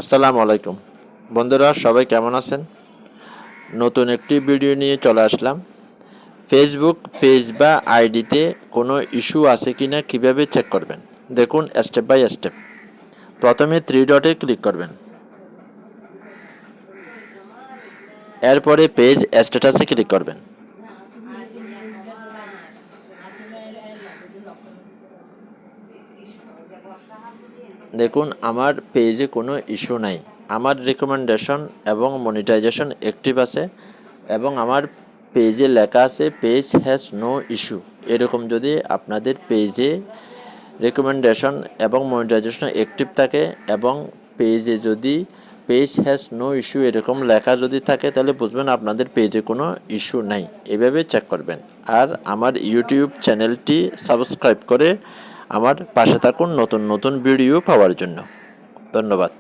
আসসালামু আলাইকুম বন্ধুরা, সবাই কেমন আছেন? নতুন একটি ভিডিও নিয়ে চলে আসলাম। ফেসবুক পেজ বা আইডিতে কোনো ইস্যু আছে কিনা কিভাবে চেক করবেন, দেখুন স্টেপ বাই স্টেপ। প্রথমে থ্রি ডটে ক্লিক করবেন, এরপরে পেজ স্ট্যাটাসে ক্লিক করবেন। দেখুন আমার পেজে কোনো ইস্যু নাই, আমার রিকমেন্ডেশন এবং মনিটাইজেশন অ্যাক্টিভ আছে এবং আমার পেজে লেখা আছে পেজ হ্যাজ নো ইস্যু। এরকম যদি আপনাদের পেজে রিকমেন্ডেশন এবং মনিটাইজেশন অ্যাক্টিভ থাকে এবং পেজে যদি পেজ হ্যাজ নো ইস্যু এরকম লেখা যদি থাকে, তাহলে বুঝবেন আপনাদের পেজে কোনো ইস্যু নাই। এভাবে চেক করবেন। আর আমার ইউটিউব চ্যানেলটি সাবস্ক্রাইব করে আমার পাশে থাকুন নতুন নতুন ভিডিও পাওয়ার জন্য। ধন্যবাদ।